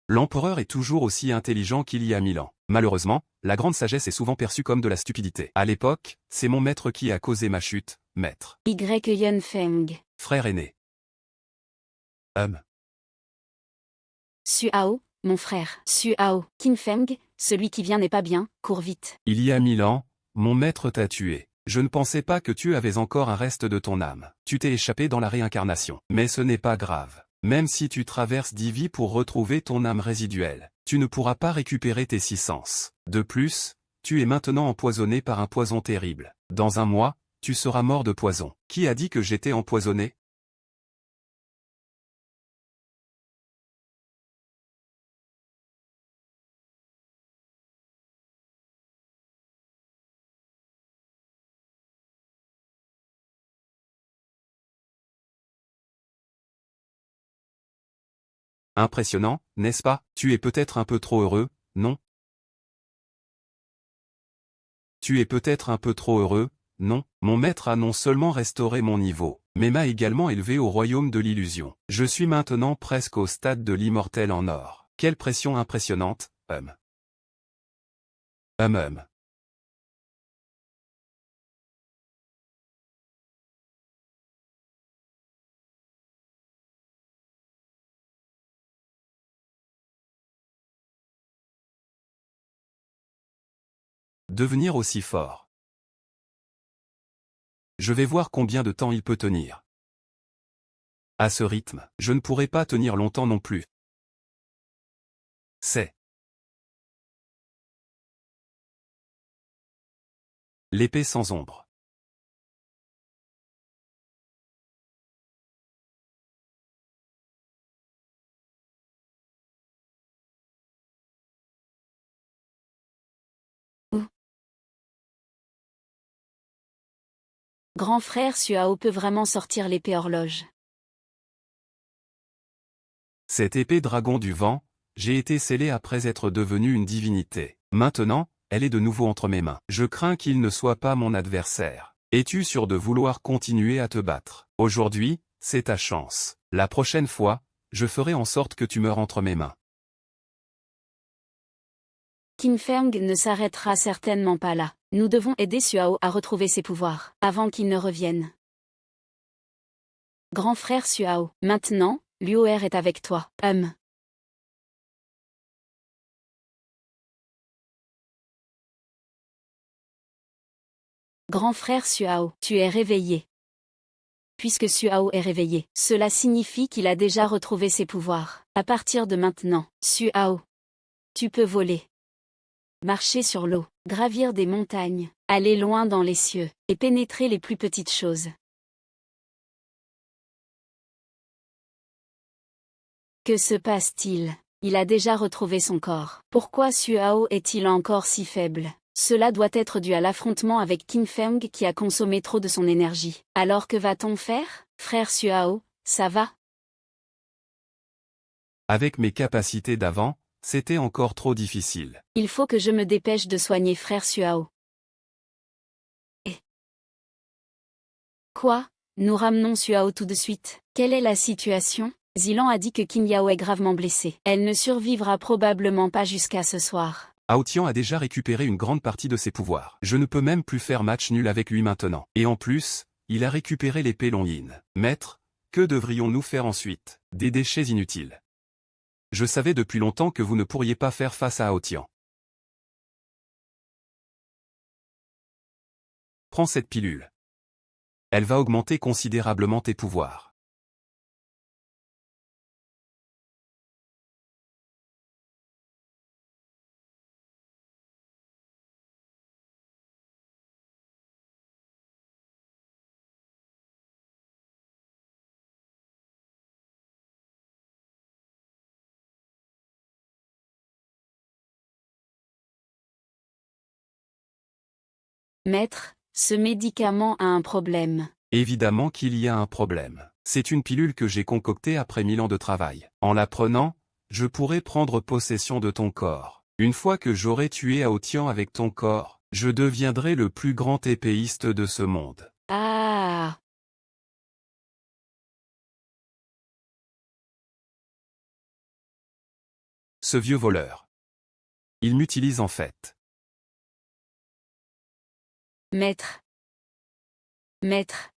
L'empereur est toujours aussi intelligent qu'il y a 1000 ans. Malheureusement, la grande sagesse est souvent perçue comme de la stupidité. À l'époque, c'est mon maître qui a causé ma chute, maître. Yun Feng. Frère aîné. Suao, mon frère. Suao. Qin Feng, celui qui vient n'est pas bien, cours vite. Il y a 1000 ans, mon maître t'a tué. Je ne pensais pas que tu avais encore un reste de ton âme. Tu t'es échappé dans la réincarnation. Mais ce n'est pas grave. Même si tu traverses 10 vies pour retrouver ton âme résiduelle, tu ne pourras pas récupérer tes 6 sens. De plus, tu es maintenant empoisonné par un poison terrible. Dans un mois, tu seras mort de poison. Qui a dit que j'étais empoisonné? Impressionnant, n'est-ce pas? Tu es peut-être un peu trop heureux, non? Tu es peut-être un peu trop heureux, non? Mon maître a non seulement restauré mon niveau, mais m'a également élevé au royaume de l'illusion. Je suis maintenant presque au stade de l'immortel en or. Quelle pression impressionnante, Hum. Devenir aussi fort. Je vais voir combien de temps il peut tenir. À ce rythme, je ne pourrai pas tenir longtemps non plus. C'est l'épée sans ombre. Grand frère Suao peut vraiment sortir l'épée horloge. Cette épée dragon du vent, j'ai été scellé après être devenu une divinité. Maintenant, elle est de nouveau entre mes mains. Je crains qu'il ne soit pas mon adversaire. Es-tu sûr de vouloir continuer à te battre? Aujourd'hui, c'est ta chance. La prochaine fois, je ferai en sorte que tu meurs entre mes mains. Qin Feng ne s'arrêtera certainement pas là. Nous devons aider Suao à retrouver ses pouvoirs, avant qu'il ne revienne. Grand frère Suao, maintenant, Luo'er est avec toi. Grand frère Suao, tu es réveillé. Puisque Suao est réveillé, cela signifie qu'il a déjà retrouvé ses pouvoirs. À partir de maintenant, Suao, tu peux voler, marcher sur l'eau, gravir des montagnes, aller loin dans les cieux, et pénétrer les plus petites choses. Que se passe-t-il? Il a déjà retrouvé son corps. Pourquoi Suao est-il encore si faible? Cela doit être dû à l'affrontement avec Qin Feng qui a consommé trop de son énergie. Alors que va-t-on faire? Frère Suao, ça va? Avec mes capacités d'avant, c'était encore trop difficile. Il faut que je me dépêche de soigner frère Suao. Et quoi? Nous ramenons Suao tout de suite. Quelle est la situation? Zilan a dit que Qin Yao est gravement blessée. Elle ne survivra probablement pas jusqu'à ce soir. Hao Tian a déjà récupéré une grande partie de ses pouvoirs. Je ne peux même plus faire match nul avec lui maintenant. Et en plus, il a récupéré l'épée Long Yin. Maître, que devrions-nous faire ensuite? Des déchets inutiles. Je savais depuis longtemps que vous ne pourriez pas faire face à Hao Tian. Prends cette pilule. Elle va augmenter considérablement tes pouvoirs. Maître, ce médicament a un problème. Évidemment qu'il y a un problème. C'est une pilule que j'ai concoctée après 1000 ans de travail. En la prenant, je pourrai prendre possession de ton corps. Une fois que j'aurai tué Hao Tian avec ton corps, je deviendrai le plus grand épéiste de ce monde. Ah! Ce vieux voleur. Il m'utilise en fait. Maître. Maître.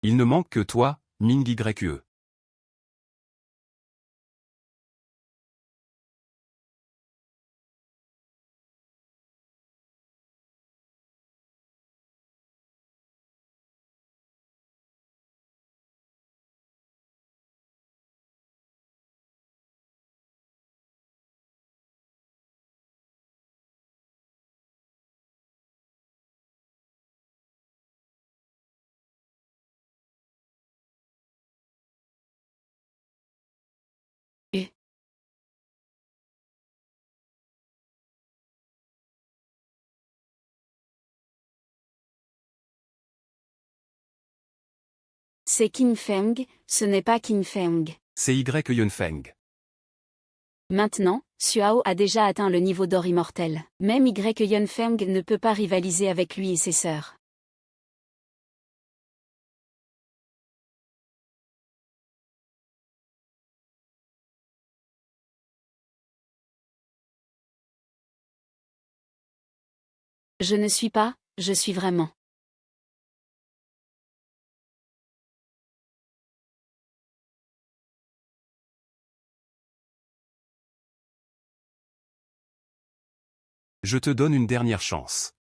Il ne manque que toi, Ming Yue. C'est Qin Feng, ce n'est pas Qin Feng. C'est Yunfeng. Maintenant, Suao a déjà atteint le niveau d'or immortel. Même Yunfeng ne peut pas rivaliser avec lui et ses sœurs. Je ne suis pas, je suis vraiment. Je te donne une dernière chance.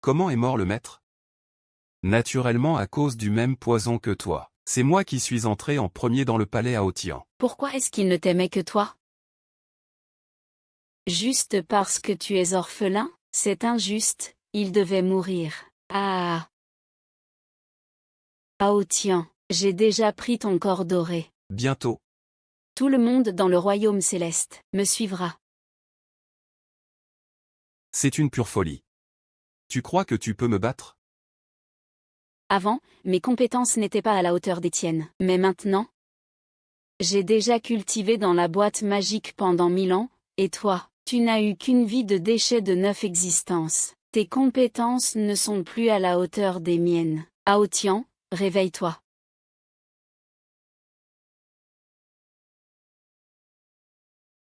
Comment est mort le maître? Naturellement à cause du même poison que toi. C'est moi qui suis entré en premier dans le palais à Otian. Pourquoi est-ce qu'il ne t'aimait que toi? Juste parce que tu es orphelin? C'est injuste, il devait mourir. Ah! Aotian, j'ai déjà pris ton corps doré. Bientôt. Tout le monde dans le royaume céleste me suivra. C'est une pure folie. Tu crois que tu peux me battre? Avant, mes compétences n'étaient pas à la hauteur des tiennes. Mais maintenant? J'ai déjà cultivé dans la boîte magique pendant 1000 ans, et toi, tu n'as eu qu'une vie de déchet de 9 existences. Tes compétences ne sont plus à la hauteur des miennes. Aotian, réveille-toi.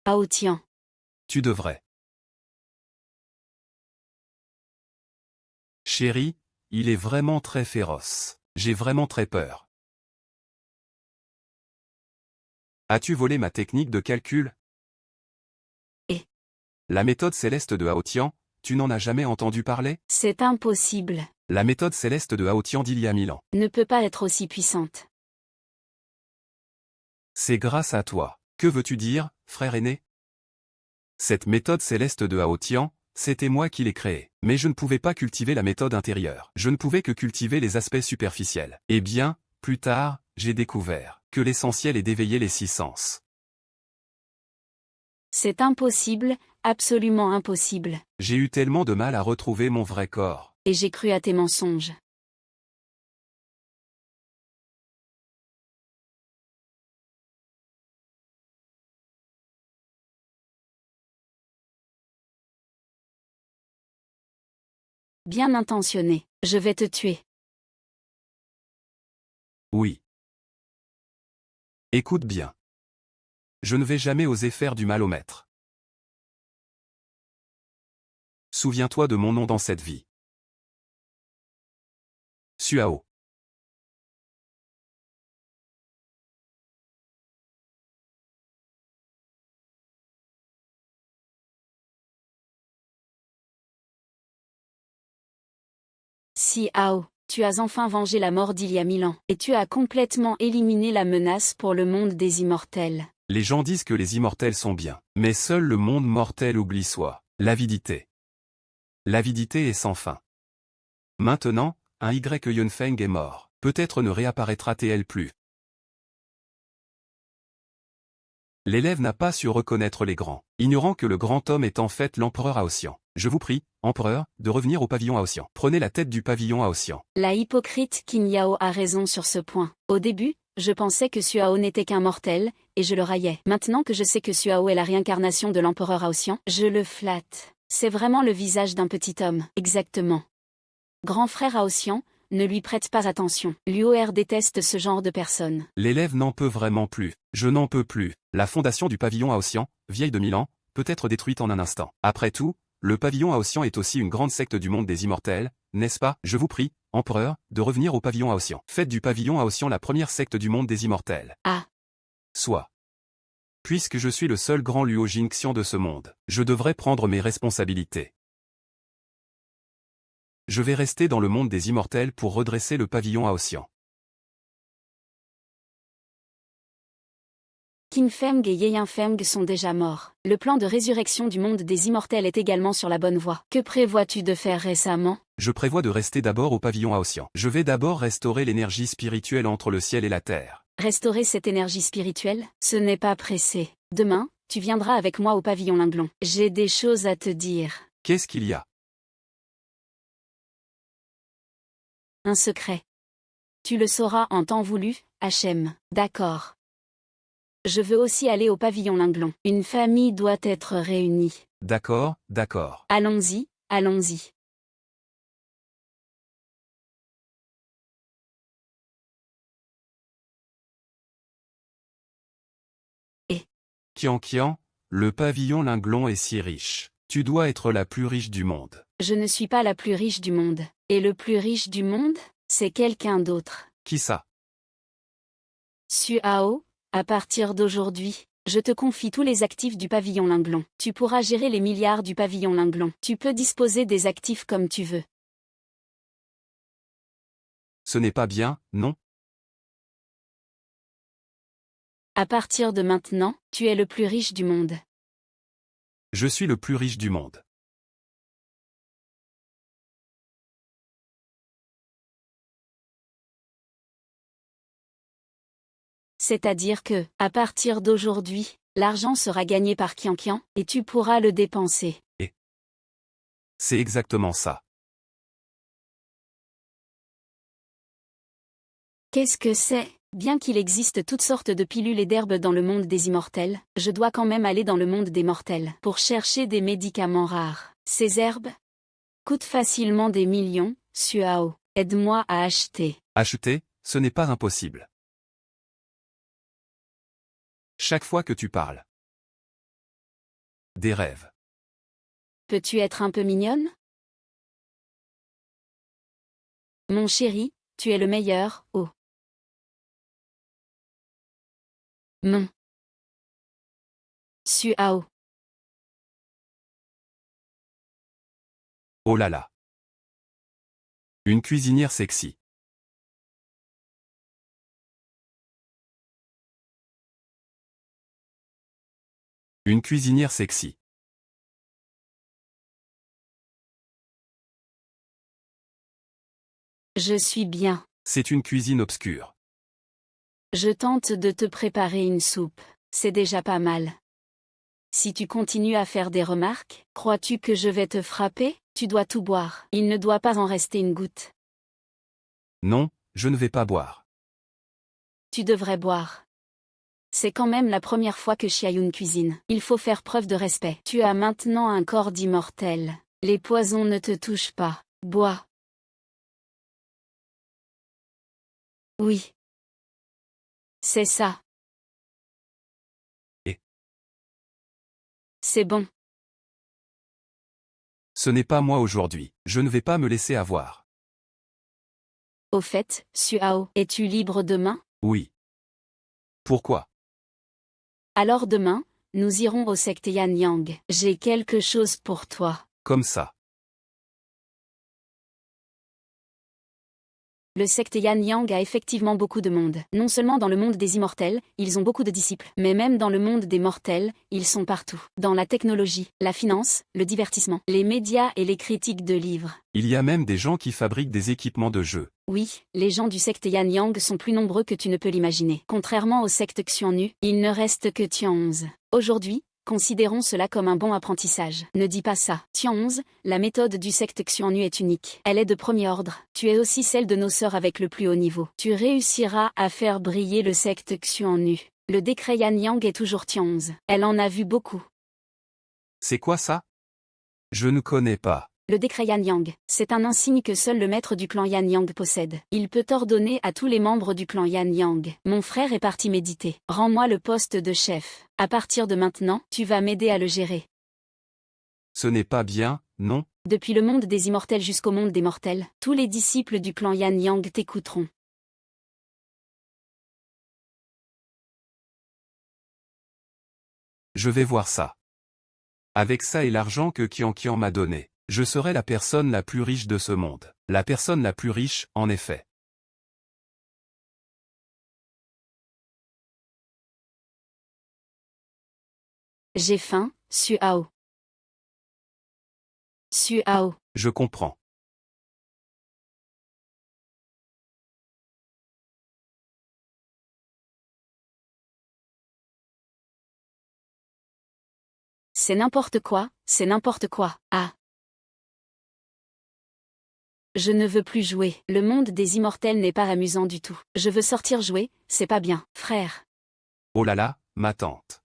Aotian. Tu devrais. Chérie, il est vraiment très féroce. J'ai vraiment très peur. As-tu volé ma technique de calcul? Et La méthode céleste de Aotian, tu n'en as jamais entendu parler? c'est impossible. La méthode céleste de Aotian d'il y a 1000 ans. Ne peut pas être aussi puissante. C'est grâce à toi. Que veux-tu dire, frère aîné? Cette méthode céleste de Aotian, c'était moi qui l'ai créée. Mais je ne pouvais pas cultiver la méthode intérieure. Je ne pouvais que cultiver les aspects superficiels. Eh bien, plus tard, j'ai découvert que l'essentiel est d'éveiller les 6 sens. C'est impossible, absolument impossible. J'ai eu tellement de mal à retrouver mon vrai corps. Et j'ai cru à tes mensonges. Bien intentionné, je vais te tuer. Oui. Écoute bien. Je ne vais jamais oser faire du mal au maître. Souviens-toi de mon nom dans cette vie. Suao. Si Ao, tu as enfin vengé la mort d'il y a 1000 ans, et tu as complètement éliminé la menace pour le monde des immortels. Les gens disent que les immortels sont bien, mais seul le monde mortel oublie soi. L'avidité. L'avidité est sans fin. Maintenant, un Y Yunfeng est mort. Peut-être ne réapparaîtra-t-elle plus. L'élève n'a pas su reconnaître les grands, ignorant que le grand homme est en fait l'empereur Aotian. Je vous prie, empereur, de revenir au pavillon Aotian. Prenez la tête du pavillon Aotian. La hypocrite Qin Yao a raison sur ce point. Au début, je pensais que Suao n'était qu'un mortel, et je le raillais. Maintenant que je sais que Suao est la réincarnation de l'empereur Aotian, je le flatte. C'est vraiment le visage d'un petit homme. Exactement. Grand frère Aotian, ne lui prête pas attention. L'UOR déteste ce genre de personnes. L'élève n'en peut vraiment plus. Je n'en peux plus. La fondation du pavillon Aotian, vieille de 1000 ans, peut être détruite en un instant. Après tout, le pavillon Aotian est aussi une grande secte du monde des immortels, n'est-ce pas? Je vous prie, empereur, de revenir au pavillon Aotian. Faites du pavillon Aotian la première secte du monde des immortels. Ah. Soit. Puisque je suis le seul grand Luo Jingxian de ce monde, je devrais prendre mes responsabilités. Je vais rester dans le monde des immortels pour redresser le pavillon Aotian. Qin Feng et Yeyin Feng sont déjà morts. Le plan de résurrection du monde des immortels est également sur la bonne voie. Que prévois-tu de faire récemment? Je prévois de rester d'abord au pavillon Aotian. Je vais d'abord restaurer l'énergie spirituelle entre le ciel et la terre. Restaurer cette énergie spirituelle? Ce n'est pas pressé. Demain, tu viendras avec moi au pavillon Linglon. J'ai des choses à te dire. Qu'est-ce qu'il y a? Un secret. Tu le sauras en temps voulu, Hachem. D'accord. Je veux aussi aller au pavillon Linglon. Une famille doit être réunie. D'accord, d'accord. Allons-y, allons-y. Kian, le pavillon Linglon est si riche. Tu dois être la plus riche du monde. Je ne suis pas la plus riche du monde. Et le plus riche du monde, c'est quelqu'un d'autre. Qui ça? Suao, à partir d'aujourd'hui, je te confie tous les actifs du pavillon Linglon. Tu pourras gérer les milliards du pavillon Linglon. Tu peux disposer des actifs comme tu veux. Ce n'est pas bien, non? À partir de maintenant, tu es le plus riche du monde. Je suis le plus riche du monde. C'est-à-dire que, à partir d'aujourd'hui, l'argent sera gagné par Qianqian, et tu pourras le dépenser. Et c'est exactement ça. Qu'est-ce que c'est? Bien qu'il existe toutes sortes de pilules et d'herbes dans le monde des immortels, je dois quand même aller dans le monde des mortels pour chercher des médicaments rares. Ces herbes coûtent facilement des millions. Suao, aide-moi à acheter. Acheter, ce n'est pas impossible. Chaque fois que tu parles. Des rêves. Peux-tu être un peu mignonne? Mon chéri, tu es le meilleur, oh. Mon. Suao. Oh là là. Une cuisinière sexy. Une cuisinière sexy. Je suis bien. C'est une cuisine obscure. Je tente de te préparer une soupe. C'est déjà pas mal. Si tu continues à faire des remarques, crois-tu que je vais te frapper? Tu dois tout boire. Il ne doit pas en rester une goutte. Non, je ne vais pas boire. Tu devrais boire. C'est quand même la première fois que Xiaoyun cuisine. Il faut faire preuve de respect. Tu as maintenant un corps d'immortel. Les poisons ne te touchent pas. Bois. Oui. C'est ça. Et c'est bon. ce n'est pas moi aujourd'hui. Je ne vais pas me laisser avoir. Au fait, Suao, es-tu libre demain? Oui. Pourquoi? Alors demain, nous irons au secte Yan Yang. J'ai quelque chose pour toi. Comme ça. Le secte Yan Yang a effectivement beaucoup de monde. Non seulement dans le monde des immortels, ils ont beaucoup de disciples, mais même dans le monde des mortels, ils sont partout. Dans la technologie, la finance, le divertissement, les médias et les critiques de livres. Il y a même des gens qui fabriquent des équipements de jeux. Oui, les gens du secte Yan Yang sont plus nombreux que tu ne peux l'imaginer. Contrairement au secte Xiannu, il ne reste que Tianze. Aujourd'hui, considérons cela comme un bon apprentissage. Ne dis pas ça. Tianze, la méthode du secte Xiannu est unique. Elle est de premier ordre. Tu es aussi celle de nos sœurs avec le plus haut niveau. Tu réussiras à faire briller le secte Xiannu. Le décret Yan Yang est toujours Tianze. Elle en a vu beaucoup. C'est quoi ça? Je ne connais pas. Le décret Yan Yang, c'est un insigne que seul le maître du clan Yan Yang possède. Il peut ordonner à tous les membres du clan Yan Yang. Mon frère est parti méditer. Rends-moi le poste de chef. À partir de maintenant, tu vas m'aider à le gérer. Ce n'est pas bien, non? Depuis le monde des immortels jusqu'au monde des mortels, tous les disciples du clan Yan Yang t'écouteront. Je vais voir ça. Avec ça et l'argent que Qianqian m'a donné, je serai la personne la plus riche de ce monde. La personne la plus riche, en effet. J'ai faim, Suao. Suao. Je comprends. C'est n'importe quoi, c'est n'importe quoi. Ah. Je ne veux plus jouer. Le monde des immortels n'est pas amusant du tout. Je veux sortir jouer, c'est pas bien, frère. Oh là là, ma tante.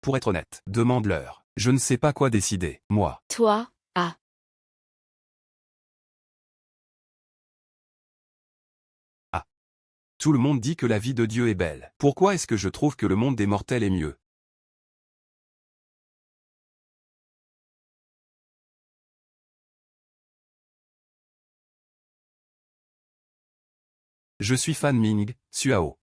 Pour être honnête, demande-leur. Je ne sais pas quoi décider, moi. Toi, ah. Ah. Tout le monde dit que la vie de Dieu est belle. Pourquoi est-ce que je trouve que le monde des mortels est mieux? Je suis Fan Ming, Suao.